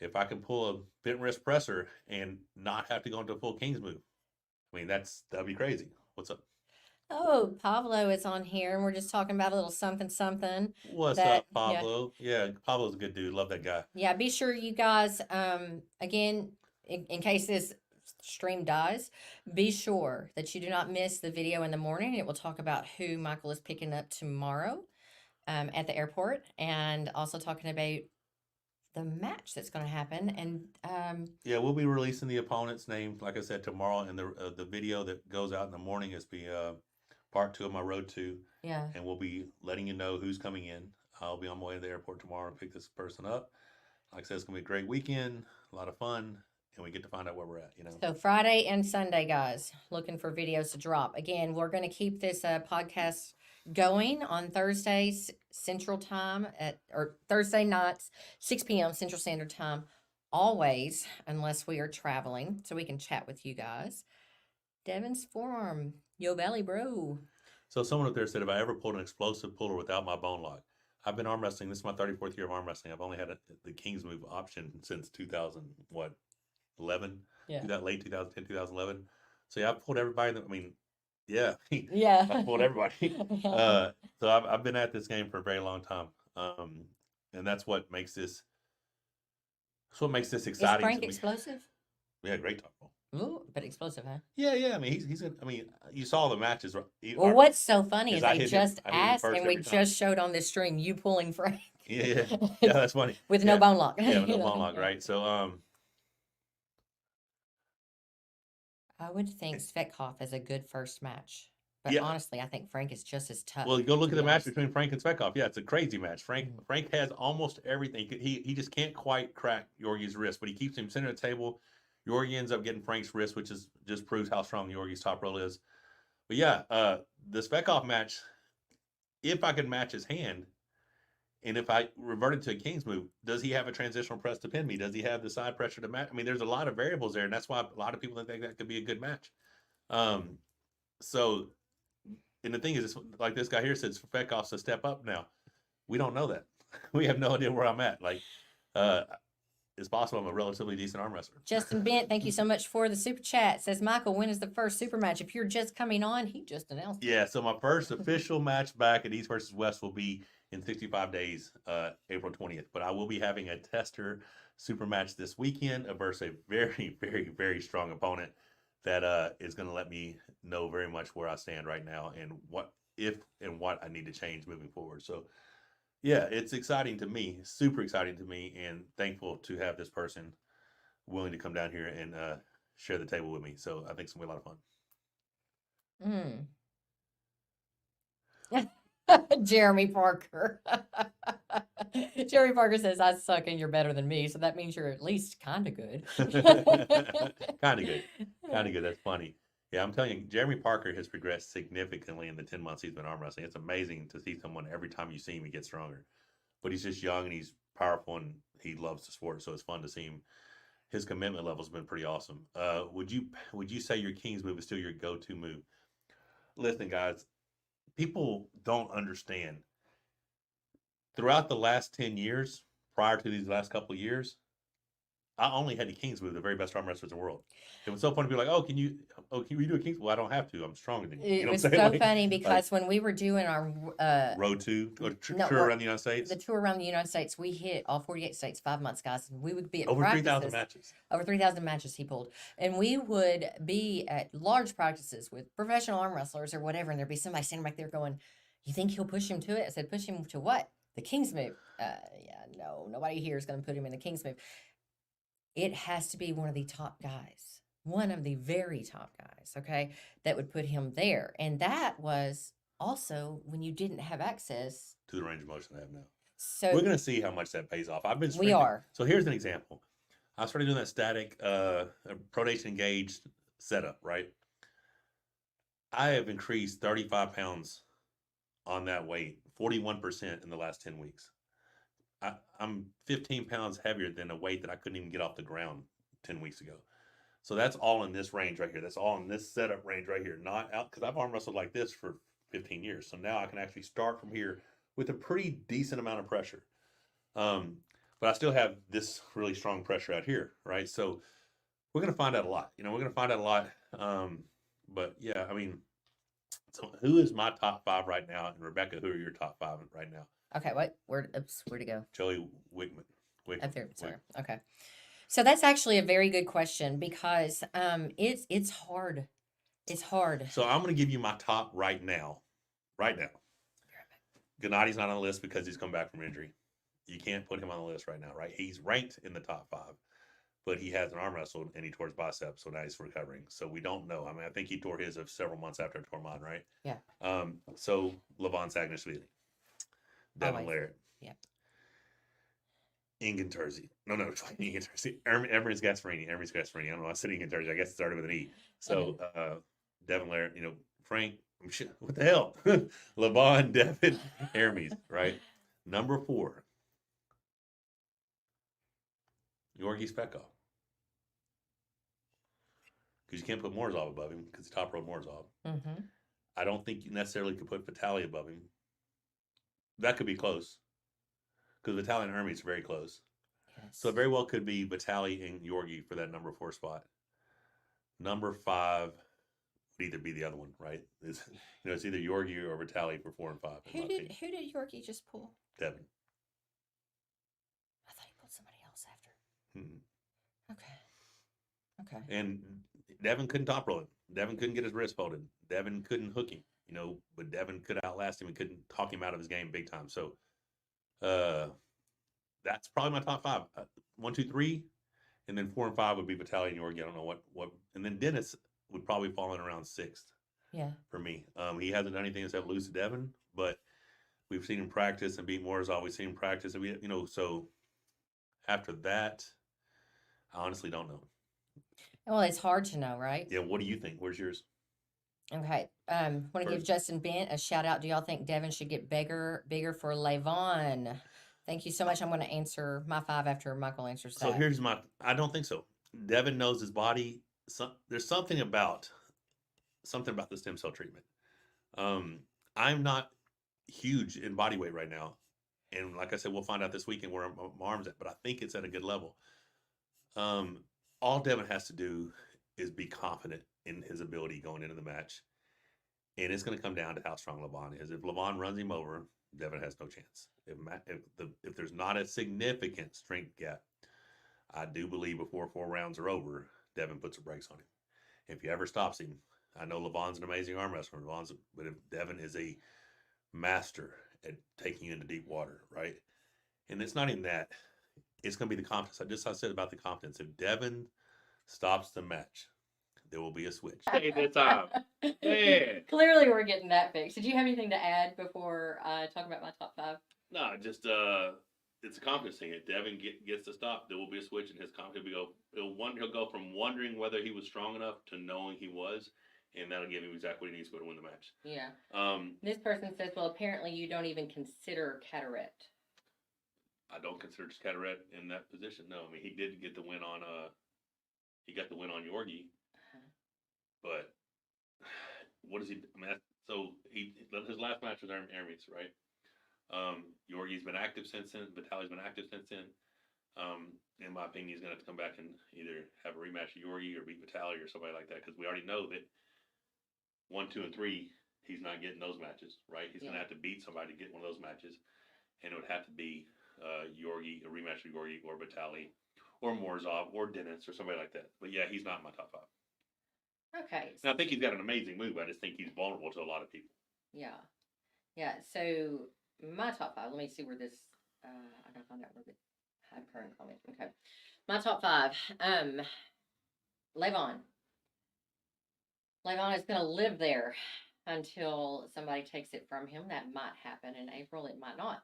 If I can pull a bent wrist presser and not have to go into a full King's move, I mean, that'd be crazy. What's up? Oh, Pablo is on here, and we're just talking about a little something. What's up, Pablo? Yeah, Pablo's a good dude. Love that guy. Yeah, be sure you guys, again, in case this stream dies, be sure that you do not miss the video in the morning. It will talk about who Michael is picking up tomorrow at the airport, and also talking about the match that's going to happen. And yeah, we'll be releasing the opponent's name, like I said, tomorrow, and the video that goes out in the morning is part 2 of my Road to. Yeah. And we'll be letting you know who's coming in. I'll be on my way to the airport tomorrow and pick this person up. Like I said, it's going to be a great weekend, a lot of fun, and we get to find out where we're at, So Friday and Sunday, guys, looking for videos to drop. Again, we're going to keep this podcast going on Thursdays Central Time or Thursday nights, 6 p.m. Central Standard Time, always, unless we are traveling, so we can chat with you guys. Devin's forearm, yo valley, bro. So someone up there said, if I ever pulled an explosive puller without my bone lock, I've been arm wrestling. This is my 34th year of arm wrestling. I've only had the King's Move option since 2011? Yeah. Late 2010, 2011. So yeah, I've pulled everybody. Yeah. Yeah. I've pulled everybody. So I've been at this game for a very long time. And that's what makes this exciting. Is Frank explosive? Yeah, great top roll. Ooh, but explosive, huh? Yeah. You saw the matches. Well, what's so funny is they just asked, and we just showed on this stream you pulling Frank. Yeah, that's funny. With no bone lock. Yeah, with no bone lock, right? So, I would think Svetkov is a good first match. But honestly, I think Frank is just as tough. Well, go look at the match between Frank and Svetkov. Yeah, it's a crazy match. Frank has almost everything. He just can't quite crack Yorgi's wrist, but he keeps him center of the table. Yorgi ends up getting Frank's wrist, which just proves how strong Yorgi's top roll is. But yeah, the Svetkov match, if I could match his hand, and if I reverted to a King's Move, does he have a transitional press to pin me? Does he have the side pressure to match? There's a lot of variables there, and that's why a lot of people think that could be a good match. So, and the thing is, like this guy here says, Fetkov's to step up now. We don't know that. We have no idea where I'm at. It's possible I'm a relatively decent arm wrestler. Justin Bent, thank you so much for the super chat. Says, Michael, when is the first super match? If you're just coming on, he just announced it. Yeah, so my first official match back at East versus West will be in 65 days, April 20th. But I will be having a tester super match this weekend versus a very, very, very strong opponent that is going to let me know very much where I stand right now and what I need to change moving forward. So, yeah, it's exciting to me, super exciting to me, and thankful to have this person willing to come down here and share the table with me. So I think it's going to be a lot of fun. Jeremy Parker. Jeremy Parker says, I suck and you're better than me, so that means you're at least kind of good. Kind of good. That's funny. Yeah, I'm telling you, Jeremy Parker has progressed significantly in the 10 months he's been arm wrestling. It's amazing to see someone every time you see him, he gets stronger. But he's just young and he's powerful and he loves the sport, so it's fun to see him. His commitment level's been pretty awesome. Would you say your King's Move is still your go-to move? Listen, guys, people don't understand. Throughout the last 10 years, prior to these last couple of years, I only had the King's Move, the very best arm wrestlers in the world. It was so funny to be like, can you do a King's Move? Well, I don't have to. I'm stronger than you. It was so funny because when we were doing our Road to tour around the United States. The tour around the United States, we hit all 48 states, 5 months, guys. And we would be at over 3,000 matches. Over 3,000 matches he pulled. And we would be at large practices with professional arm wrestlers or whatever, and there'd be somebody standing back there going, you think he'll push him to it? I said, push him to what? The King's Move. No, nobody here is going to put him in the King's Move. It has to be one of the top guys, one of the very top guys, okay, that would put him there. And that was also when you didn't have access to the range of motion I have now. So we're going to see how much that pays off. We are. So here's an example. I started doing that static pronation engaged setup, right? I have increased 35 pounds on that weight, 41% in the last 10 weeks. I'm 15 pounds heavier than a weight that I couldn't even get off the ground 10 weeks ago. So that's all in this range right here. That's all in this setup range right here. Not out, because I've arm wrestled like this for 15 years. So now I can actually start from here with a pretty decent amount of pressure. But I still have this really strong pressure out here, right? So we're going to find out a lot. We're going to find out a lot. But yeah, so who is my top 5 right now? And Rebecca, who are your top 5 right now? Okay, what? Where'd it go? Joey Wickman. Up there, sorry. Okay. So that's actually a very good question because it's hard. It's hard. So I'm going to give you my top right now. Right now. Gennadi's not on the list because he's come back from injury. You can't put him on the list right now, right? He's ranked in the top 5, but he has an arm wrestle and he tore his bicep, so now he's recovering. So we don't know. I mean, I think he tore his several months after I tore mine, right? Yeah. So Levon Sagnashvili, Devin Laird. Yeah. Ingen Terzi. No, Ingen Terzi. Emrys Gasparini. I don't know. I said Ingen Terzi. I guess it started with an E. So Devin Laird, Frank, what the hell? Levon, Devin, Hermes, right? Number 4. Georgi Spekov. Because you can't put Morzov above him because he top road Morzov. Mm-hmm. I don't think you necessarily could put Vitaly above him. That could be close. Because Vitaly and Hermes are very close. Yes. So it very well could be Vitaly and Georgi for that number 4 spot. Number 5 would either be the other one, right? It's either Georgi or Vitaly for 4 and 5. Who did Georgi just pull? Devin. I thought he pulled somebody else after. Mm-hmm. Okay. And Devin couldn't top roll him. Devin couldn't get his wrist folded. Devin couldn't hook him, but Devin could outlast him and couldn't talk him out of his game big time. So that's probably my top 5. 1, 2, 3, and then 4 and 5 would be Vitaly and Georgi. I don't know what, and then Dennis would probably fall in around 6th. Yeah. For me, he hasn't done anything except lose to Devin, but we've seen him practice and beat Morzov. We've seen him practice, and so after that, I honestly don't know. Well, it's hard to know, right? Yeah. What do you think? Where's yours? Okay. Want to give Justin Bent a shout out. Do y'all think Devin should get bigger for Levon? Thank you so much. I'm going to answer my 5 after Michael answers that. So here's I don't think so. Devin knows his body. There's something about the stem cell treatment. I'm not huge in body weight right now. And like I said, we'll find out this weekend where my arm's at, but I think it's at a good level. All Devin has to do is be confident in his ability going into the match. And it's going to come down to how strong Levon is. If Levon runs him over, Devin has no chance. If there's not a significant strength gap, I do believe before 4 rounds are over, Devin puts the brakes on him. If he ever stops him, I know Levon's an amazing arm wrestler, but if Devin is a master at taking you into deep water, right? And it's not even that. It's going to be the confidence. I said about the confidence. If Devin stops the match, there will be a switch. Hey, this time. Man. Clearly, we're getting that fixed. Did you have anything to add before I talk about my top 5? No, just it's a confidence thing. If Devin gets to stop, there will be a switch in his confidence. He'll go from wondering whether he was strong enough to knowing he was, and that'll give him exactly what he needs to go to win the match. Yeah. This person says, well, apparently you don't even consider Cataret. I don't consider Cataret in that position. No, I mean he did get the win on he got the win on Georgi. But what does he? I mean, his last match was Hermes, right? Georgi's been active since then. Vitaly's been active since then. In my opinion, he's going to have to come back and either have a rematch with Georgi or beat Vitaly or somebody like that, because we already know that 1, 2, and 3, he's not getting those matches, right? He's going to have to beat somebody to get one of those matches, and it would have to be Georgi, a rematch with Georgi or Vitaly or Morzov or Dennis or somebody like that. But yeah, he's not in my top 5. Okay. And I think he's got an amazing move. I just think he's vulnerable to a lot of people. Yeah. Yeah. So my top 5, let me see where this, I gotta find out where the high current comment. Okay. My top 5, Levon. Levon is going to live there until somebody takes it from him. That might happen in April. It might not.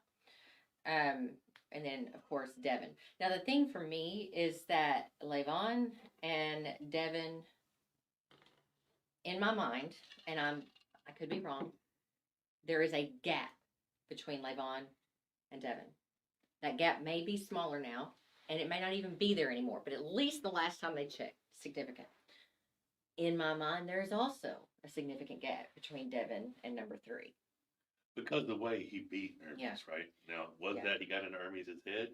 And then, of course, Devin. Now, the thing for me is that Levon and Devin, in my mind, and I could be wrong, there is a gap between Levon and Devin. That gap may be smaller now, and it may not even be there anymore, but at least the last time they checked, significant. In my mind, there is also a significant gap between Devin and number 3. Because the way he beat Hermes, right? Now, that he got into Hermes' head?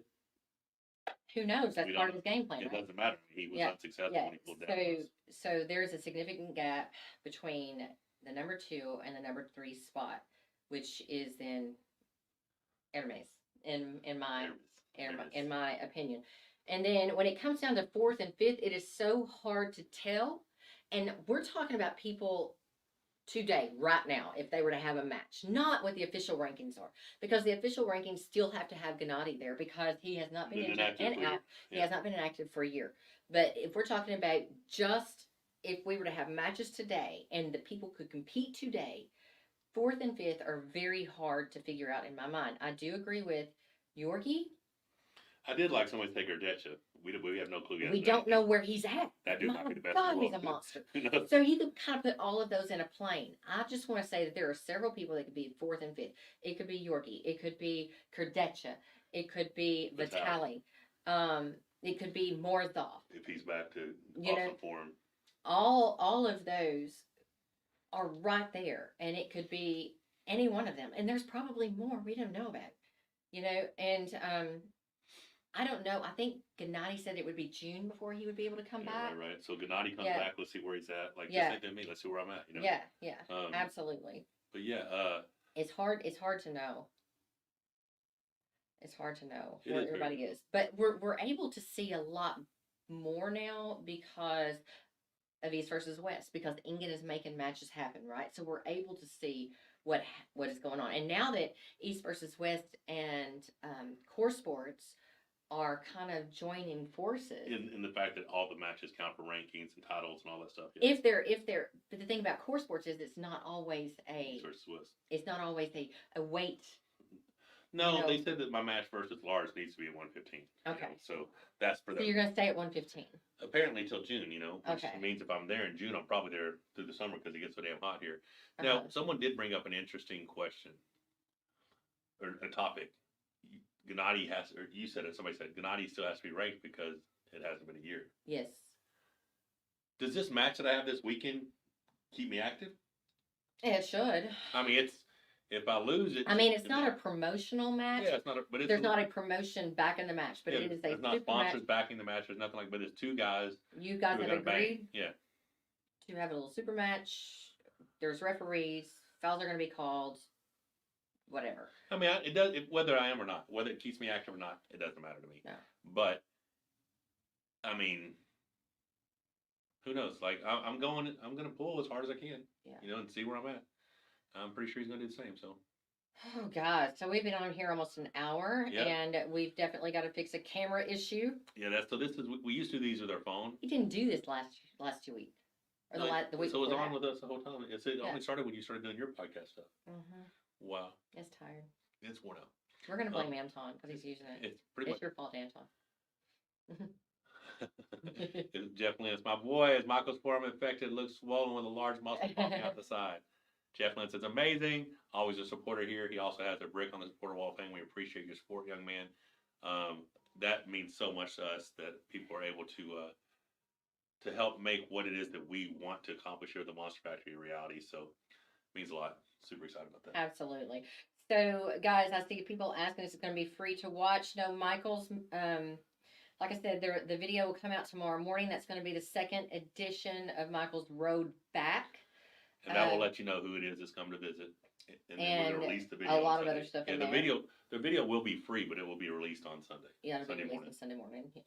Who knows? That's part of his game plan, It right? doesn't matter. He was unsuccessful when he pulled down. So there's a significant gap between the number 2 and the number 3 spot, which is then Hermes, in my opinion. And then when it comes down to 4th and 5th, it is so hard to tell. And we're talking about people today, right now, if they were to have a match, not what the official rankings are, because the official rankings still have to have Gennady there because he has not been inactive. He has not been inactive for a year. But if we're talking about just if we were to have matches today and the people could compete today, 4th and 5th are very hard to figure out in my mind. I do agree with Yorkie. I did like somebody say Gerdetcha. We have no clue yet. We don't know where he's at. That dude might be the best. God, he's a monster. So you can kind of put all of those in a plane. I just want to say that there are several people that could be 4th and 5th. It could be Yorkie. It could be Gerdetcha. It could be Vitali. It could be Morzov. If he's back to awesome form. All of those are right there, and it could be any one of them. And there's probably more we don't know about. And I don't know. I think Gennady said it would be June before he would be able to come back. Right. So Gennady comes back. Let's see where he's at. Like, just like me. Let's see where I'm at. Yeah. Absolutely. But yeah, it's hard to know. It's hard to know where everybody is. But we're able to see a lot more now because of East versus West, because Ingen is making matches happen, right? So we're able to see what is going on. And now that East versus West and Core Sports are kind of joining forces. In the fact that all the matches count for rankings and titles and all that stuff. Yeah. If they're, but the thing about Core Sports is it's not always it's not always a weight. No, they said that my match versus Lars needs to be at 115. Okay. So that's for them. So you're going to stay at 115? Apparently till June, which means if I'm there in June, I'm probably there through the summer because it gets so damn hot here. Now, someone did bring up an interesting question or a topic. Gennady has, or you said it, somebody said Gennady still has to be ranked because it hasn't been a year. Yes. Does this match that I have this weekend keep me active? It should. I mean, if I lose it. I mean, it's not a promotional match. Yeah, it's not but there's not a promotion back in the match, but it is a super not sponsors backing the match. There's nothing like, but it's two guys. You guys have agreed. Yeah. To have a little super match. There's referees. Fouls are going to be called. Whatever. I mean, it does. Whether I am or not, whether it keeps me active or not, it doesn't matter to me. No. But I mean, who knows? Like I'm going to pull as hard as I can. Yeah. And see where I'm at. I'm pretty sure he's going to do the same. So. Oh God! So we've been on here almost an hour, and we've definitely got to fix a camera issue. Yeah, we used to do these with our phone. You didn't do this last 2 weeks, or the week. So it was on with us the whole time. It only started when you started doing your podcast stuff. Mm-hmm. Wow. It's tired. It's worn out. We're gonna blame Anton because he's using it. It's pretty much your fault, Anton. Jeff Lynn, my boy, is Michael's forearm infected, looks swollen with a large muscle popping out the side. Jeff Lynn says, amazing. Always a supporter here. He also has a brick on the supporter wall thing. We appreciate your support, young man. That means so much to us that people are able to help make what it is that we want to accomplish here at the Monster Factory a reality. So it means a lot. Super excited about that. Absolutely. So, guys, I see people asking if it's going to be free to watch. No, Michael's, like I said, the video will come out tomorrow morning. That's going to be the second edition of Michael's Road Back. And that will let you know who it is that's come to visit. And then we're going to release the video. A lot of other stuff in there. The video will be free, but it will be released on Sunday. Yeah, it'll be released on Sunday morning. Yeah.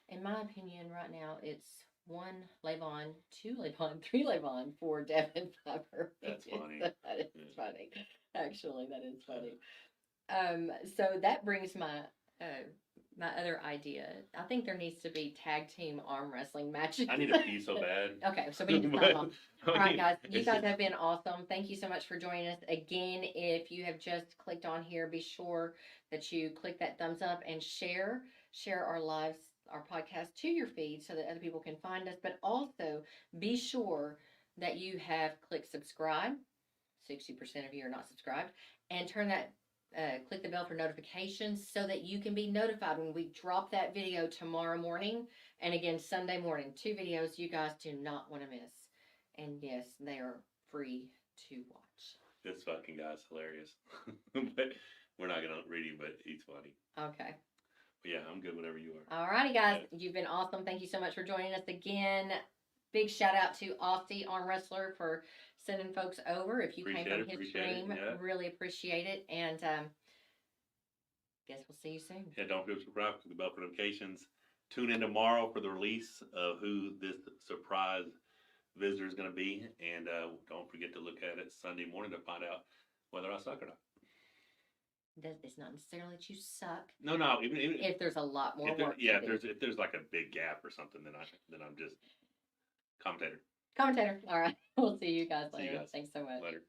In my opinion, right now, it's 1 Levon, 2 Levon, 3 Levon, 4 Devin Piper. That's funny. That is funny. Actually, that is funny. So that brings my my other idea. I think there needs to be tag team arm wrestling matches. I need to pee so bad. Okay, so we need to sign off. All right, guys. You guys have been awesome. Thank you so much for joining us. Again, if you have just clicked on here, be sure that you click that thumbs up and share our lives, our podcast to your feed so that other people can find us. But also be sure that you have clicked subscribe. 60% of you are not subscribed. And turn that click the bell for notifications so that you can be notified when we drop that video tomorrow morning and again Sunday morning. 2 videos you guys do not want to miss. And yes, they are free to watch. This fucking guy's hilarious. But we're not going to read him, but he's funny. Okay. But yeah, I'm good whatever you are. All righty, guys. Yeah. You've been awesome. Thank you so much for joining us again. Big shout out to Aussie Arm Wrestler for sending folks over. If you came from his stream, really appreciate it. And guess we'll see you soon. Yeah, don't forget to subscribe, click the bell for notifications. Tune in tomorrow for the release of who this surprise visitor is going to be, and don't forget to look at it Sunday morning to find out whether I suck or not. It's not necessarily that you suck. No. Even if there's a lot more work. If there's like a big gap or something, then I'm just commentator. Commentator. All right. We'll see you guys See you later. guys. Thanks so much. Later.